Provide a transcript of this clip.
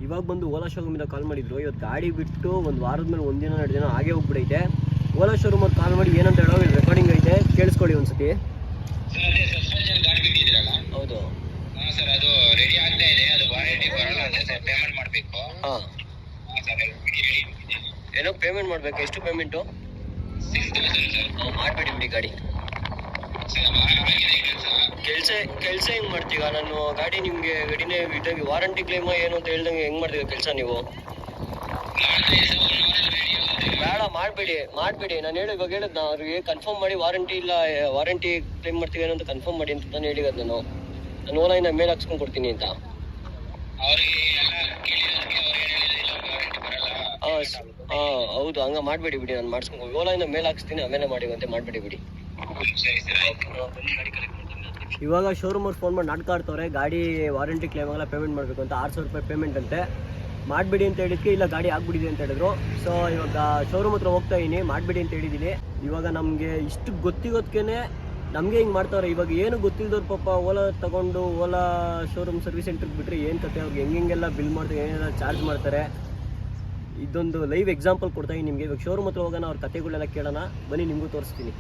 ಇವಾಗ ಬಂದು ಓಲಾ ಶೋರೂಮಿಂದ ಕಾಲ್ ಮಾಡಿದ್ರು. ಇವತ್ತು ಗಾಡಿ ಬಿಟ್ಟು ಒಂದು ವಾರದ ಮೇಲೆ ಒಂದಿನ 2 ದಿನ ಹಾಗೆ ಹೋಗ್ಬಿಡೈತೆ. ಓಲಾ ಶೋರೂಮಲ್ಲಿ ಕಾಲ್ ಮಾಡಿ ಏನಂತ ಹೇಳೋ ಇಲ್ಲಿ ರೆಕಾರ್ಡಿಂಗ್ ಐತೆ, ಕೇಳಿಸ್ಕೊಳ್ಳಿ ಒಂದ್ಸತಿ. ಹೌದು ಸರ್, ಅದು ರೆಡಿ ಆಗ್ತಾ ಇದೆ. ಅದು ವಾರಂಟಿ ಬರಲ್ಲ ಅಂದ್ರೆ ಸರ್ ಪೇಮೆಂಟ್ ಮಾಡಬೇಕು. ಹಾಂ, ಏನೋ ಪೇಮೆಂಟ್ ಮಾಡಬೇಕು. ಎಷ್ಟು ಪೇಮೆಂಟು? 6,000 ಸರ್. ಮಾಡಬೇಡಿ ಬಿಡಿ ಗಾಡಿ. ಕೆಲಸ ಹೆಂಗೆ ಮಾಡ್ತೀಗ? ನಾನು ಗಾಡಿ ನಿಮಗೆ ಗಾಡಿನೇ ಇದ್ದಂಗೆ ವಾರಂಟಿ ಕ್ಲೇಮ ಏನು ಅಂತ ಹೇಳ್ದಂಗೆ ಹೆಂಗೆ ಮಾಡ್ತೀವಿ ಕೆಲಸ ನೀವು? ಬೇಡ, ಮಾಡಬೇಡಿ. ನಾನು ಇವಾಗ ಹೇಳಿದ್ ಅವ್ರಿಗೆ ಕನ್ಫರ್ಮ್ ಮಾಡಿ ವಾರಂಟಿ ಇಲ್ಲ, ವಾರಂಟಿ ಕ್ಲೇಮ್ ಮಾಡ್ತೀವಿ ಏನೋ ಅಂತ ಕನ್ಫರ್ಮ್ ಮಾಡಿ ಅಂತ ನಾನು ಹೇಳಿರೋದು. ನಾನು ಓಲಾಯಿಂದ ಮೇಲ್ ಹಾಕ್ಸ್ಕೊಂಡು ಕೊಡ್ತೀನಿ ಅಂತ. ಹೌದು, ಹಂಗೆ ಮಾಡಬೇಡಿ ಬಿಡಿ. ನಾನು ಮಾಡಿಸ್ಕೊಂಡು ಓಲಾಯಿಂದ ಮೇಲ್ ಹಾಕ್ಸ್ತೀನಿ, ಆಮೇಲೆ ಮಾಡಿವಂತೆ. ಮಾಡಬೇಡಿ ಬಿಡಿ. ಇವಾಗ ಶೋರೂಮ್ ಅವ್ರು ಫೋನ್ ಮಾಡಿ ನಾಟಕ ಆಡ್ತವ್ರೆ. ಗಾಡಿ ವಾರಂಟಿ ಕ್ಲೇಮ್ ಆಗಲ್ಲ, ಪೇಮೆಂಟ್ ಮಾಡಬೇಕು ಅಂತ. 6,000 ರೂಪಾಯಿ ಪೇಮೆಂಟ್ ಅಂತೆ. ಮಾಡಬೇಡಿ ಅಂತ ಹೇಳಿದ್ಕೆ ಇಲ್ಲ ಗಾಡಿ ಆಗ್ಬಿಟ್ಟಿದೆ ಅಂತ ಹೇಳಿದ್ರು. ಸೊ ಇವಾಗ ಶೋರೂಮ್ ಹತ್ರ ಹೋಗ್ತಾ ಇದ್ದೀನಿ, ಮಾಡಬೇಡಿ ಅಂತ ಹೇಳಿದ್ದೀನಿ. ಇವಾಗ ನಮಗೆ ಇಷ್ಟು ಗೊತ್ತಿಗೋದಕ್ಕೇ ನಮಗೆ ಹಿಂಗೆ ಮಾಡ್ತಾವ್ರೆ. ಇವಾಗ ಏನು ಗೊತ್ತಿಲ್ಲದವ್ರು ಪಾಪ ಓಲಾ ತಗೊಂಡು ಓಲಾ ಶೋರೂಮ್ ಸರ್ವಿಸ್ ಸೆಂಟ್ರಿಗೆ ಬಿಟ್ಟರೆ ಏನು ಕತೆ, ಅವ್ರಿಗೆ ಹೆಂಗೆಲ್ಲ ಬಿಲ್ ಮಾಡ್ತಾರೆ, ಏನೆಲ್ಲ ಚಾರ್ಜ್ ಮಾಡ್ತಾರೆ. ಇದೊಂದು ಲೈವ್ ಎಕ್ಸಾಂಪಲ್ ಕೊಡ್ತಾ ಇದ್ದೀನಿ ನಿಮಗೆ. ಇವಾಗ ಶೋರೂಮ್ ಹತ್ರ ಹೋಗೋಣ, ಅವ್ರ ಕತೆಗಳೆಲ್ಲ ಕೇಳೋಣ ಬನ್ನಿ, ನಿಮಗೂ ತೋರಿಸ್ತೀನಿ.